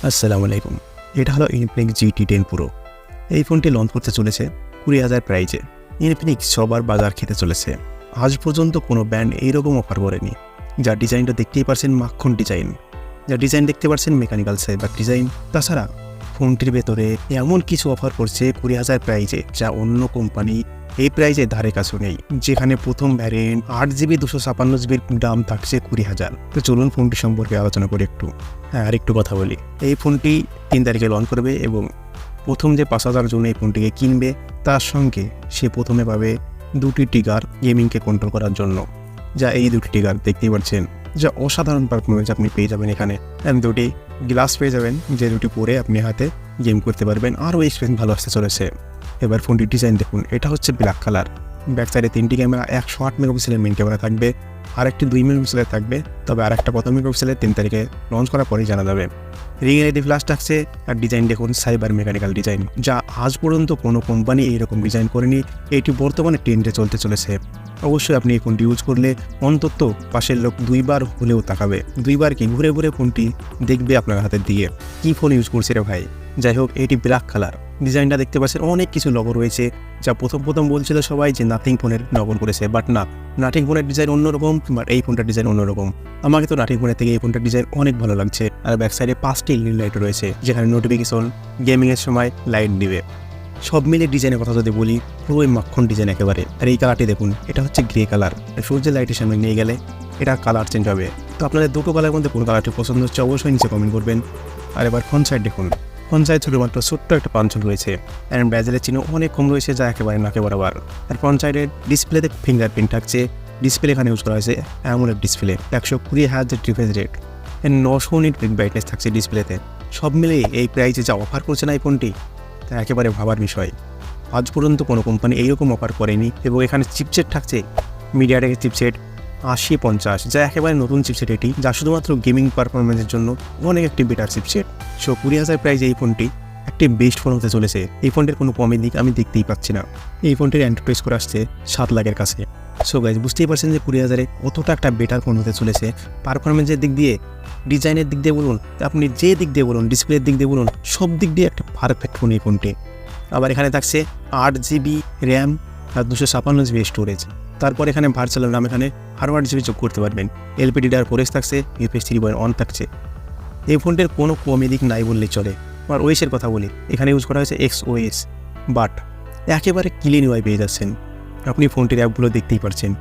আসসালামু আলাইকুম। এটা হলো Infinix GT 10 Pro। এই ফোনটি লঞ্চ করতে চলেছে 20,000 প্রাইজে। Infinix সবার বাজার খেতে চলেছে। আজ পর্যন্ত কোনো ব্র্যান্ড এইরকম অফার করেনি। যার ডিজাইনটা দেখতেই পারছেন মাখন ডিজাইন, যা ডিজাইন দেখতে পারছেন মেকানিক্যাল সাইবার ডিজাইন। তাছাড়া ফোনটির ভেতরে এমন কিছু অফার করছে 20,000 প্রাইজে, যা অন্য কোম্পানি এই প্রাইজে ধারে কাছেও নেই। যেখানে প্রথম ভ্যারিয়েন্ট 8GB 256GB দাম থাকছে 20,000। তো চলুন ফোনটি সম্পর্কে আলোচনা করি একটু। আর একটু কথা বলি। এই ফোনটি 3 তারিখে লঞ্চ করবে এবং প্রথম যে 5,000 জন এই ফোনটিকে কিনবে তার সঙ্গে সে প্রথমে পাবে 2টি ট্রিগার গেমিংকে কন্ট্রোল করার জন্য। যা এই 2টি ট্রিগার দেখতেই পাচ্ছেন, যা অসাধারণ পারফরমেন্স আপনি পেয়ে যাবেন এখানে। 2টি গ্লাস পেয়ে যাবেন, যে 2টি পরে আপনি হাতে গেম করতে পারবেন। আরও এক্সপিরিয়েন্স ভালো আসতে চলেছে। এবার ফোনটির ডিজাইন দেখুন, এটা হচ্ছে ব্ল্যাক কালার। ব্যাক সাইডে 3টি ক্যামেরা, 108 মেগাপিক্সেলের মেইন ক্যামেরা থাকবে, আরেকটি 2 মেগাপিক্সেলের থাকবে। তবে আরেকটা কত মেগাপিক্সেলের 3 তারিখে লঞ্চ করার পরেই জানা যাবে। রিং এলইডি ফ্ল্যাশ থাকছে। আর ডিজাইন দেখুন, সাইবার মেকানিক্যাল ডিজাইন, যা আজ পর্যন্ত কোনো কোম্পানি এইরকম ডিজাইন করেনি। এটি বর্তমানে ট্রেন্ডে চলতে চলেছে। অবশ্যই আপনি এই ফোনটি ইউজ করলে অন্তত পাশের লোক 2বার হলেও তাকাবে। 2বার কি ঘুরে ঘুরে ফোনটি দেখবে আপনার হাতের দিকে, কি ফোন ইউজ করছে রে ভাই। যাই হোক, এটি ব্ল্যাক কালার। ডিজাইনটা দেখতে পাচ্ছেন, অনেক কিছু লগো রয়েছে। যা প্রথম বলছিল সবাই যে নাথিং ফোনের নকল করেছে, বাট না, নাথিং ফোনের ডিজাইন অন্যরকম, বাট এই ফোনটার ডিজাইন অন্যরকম। আমাকে তো নাথিং ফোনের থেকে এই ফোনটার ডিজাইন অনেক ভালো লাগছে। আর ব্যাক সাইডে 5টি এলইডি লাইট রয়েছে, যেখানে নোটিফিকেশন, গেমিংয়ের সময় লাইট দিবে। সব মিলে ডিজাইনের কথা যদি বলি, পুরো মাখন ডিজাইন একেবারে। আর এই কালারটি দেখুন, এটা হচ্ছে গ্রে কালার। সূর্যের লাইটের সামনে নিয়ে গেলে এটা কালার চেঞ্জ হবে। তো আপনাদের দুটো কালারের মধ্যে কোন কালারটি পছন্দ হচ্ছে অবশ্যই নিচে কমেন্ট করবেন। আর এবার ফ্রন্ট সাইড দেখুন, ফ্রন্ট সাইড শুধুমাত্র ছোট্ট একটা পাঞ্চল রয়েছে। অ্যান্ড ব্যাজেলের চিহ্ন অনেক কম রয়েছে, যা একেবারে নাকে বরাবর। আর ফ্রন্ট সাইডের ডিসপ্লেতে ফিঙ্গারপ্রিন্ট থাকছে। ডিসপ্লে এখানে ইউজ করা হয়েছে AMOLED display, 120Hz refresh rate, 900 nit brightness থাকছে ডিসপ্লেতে। সব মিলিয়ে এই প্রাইসে যা অফার করছে না এই ফোনটি, তা একেবারে ভাবার বিষয়। আজ পর্যন্ত কোনো কোম্পানি এইরকম অফার করেনি। এবং এখানে চিপসেট থাকছে মিডিয়াটেকের চিপসেট 8050, যা একেবারে নতুন চিপসেট এটি, যা শুধুমাত্র গেমিং পারফরমেন্সের জন্য অনেক একটি বেটার চিপসেট। 20,000 প্রাইজে এই ফোনটি একটি বেস্ট ফোন হতে চলেছে। এই ফোনটির কোনো কমের দিক আমি দেখতেই পাচ্ছি না। এই ফোনটির এন্টারপ্রাইজ করে আসছে 7 লাখের কাছে। সো গাইজ, বুঝতেই পারছেন যে 20,000-এ কতটা একটা বেটার ফোন হতে চলেছে। পারফরমেন্সের দিক দিয়ে, ডিজাইনের দিক দিয়ে বলুন, আপনি যে দিক দিয়ে বলুন, ডিসপ্লের দিক দিয়ে বলুন, সব দিক দিয়ে একটা পারফেক্ট ফোন এই ফোনটি। আবার এখানে থাকছে 8GB র্যাম আর 256GB স্টোরেজ। তারপর এখানে ভার্চুয়াল RAM এখানে আরও 8GB যোগ করতে পারবেন। LPDDR ফোরেজ থাকছে, UFS 3.1 থাকছে। এই ফোনটির কোনো কমে দিক নাই বললেই চলে। আর ওএসের কথা বলি, এখানে ইউজ করা হয়েছে XOS, বাট একেবারে ক্লিন UI পেয়ে যাচ্ছেন। আপনি ফোনটির অ্যাপগুলো দেখতেই পারছেন,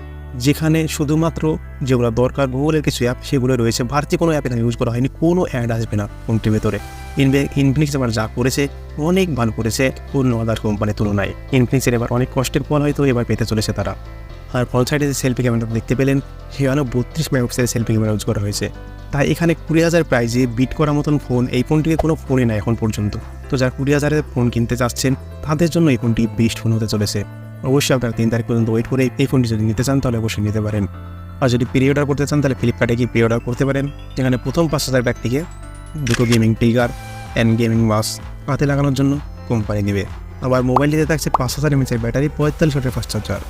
যেখানে শুধুমাত্র যেগুলো দরকার গুগলের কিছু অ্যাপ সেগুলো রয়েছে। ভারতীয় কোনো অ্যাপ এখানে ইউজ করা হয়নি, কোনো অ্যাড আসবে না ফোনটির ভেতরে। ইনফিনিক্স এবার যা করেছে অনেক ভালো করেছে অন্য আদার কোম্পানির তুলনায়। ইনফিনিক্সের এবার অনেক কষ্টের ফল হয়তো এবার পেতে চলেছে তারা। আর ফ্রন্ট সাইডে যে সেলফি ক্যামেরা দেখতে পেলেন, সেখানে 32 মেগাপিক্সেলের সেলফি ক্যামেরা ইউজ করা হয়েছে। তাই এখানে 20,000 প্রাইজে বিট করার মতন ফোন এই ফোনটিকে কোনো ফোনই না এখন পর্যন্ত। তো যারা 20,000-এর ফোন কিনতে চাচ্ছেন তাদের জন্য এই ফোনটি বেস্ট ফোন হতে চলেছে। অবশ্যই আপনারা 3 তারিখ পর্যন্ত ওয়েট করে এই ফোনটি যদি নিতে চান তাহলে অবশ্যই নিতে পারেন। আর যদি প্রি অর্ডার করতে চান তাহলে ফ্লিপকার্টে গিয়ে প্রি অর্ডার করতে পারেন, যেখানে প্রথম 5,000 ব্যাগ থেকে 2টো gaming trigger and gaming mouse হাতে লাগানোর জন্য কোম্পানি দেবে। আবার মোবাইলটিতে থাকছে 5000 mAh ব্যাটারি, 45 ওয়াটের ফাস্ট চার্জার।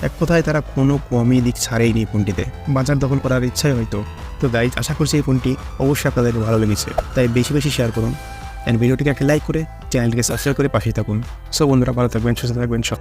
এক কথায় তারা কোনো কমই দিক ছাড়েইনি ফোনটিতে। বাজার দখল করার ইচ্ছাই হয়তো। তো গাইজ, আশা করছি এই ফোনটি অবশ্যই আপনাদের ভালো লেগেছে। তাই বেশি বেশি শেয়ার করুন অ্যান্ড ভিডিওটিকে একটা লাইক করে চ্যানেলটিকে সাবস্ক্রাইব করে পাশেই থাকুন। সো বন্ধুরা, ভালো থাকবেন, সুস্থ থাকবেন সব।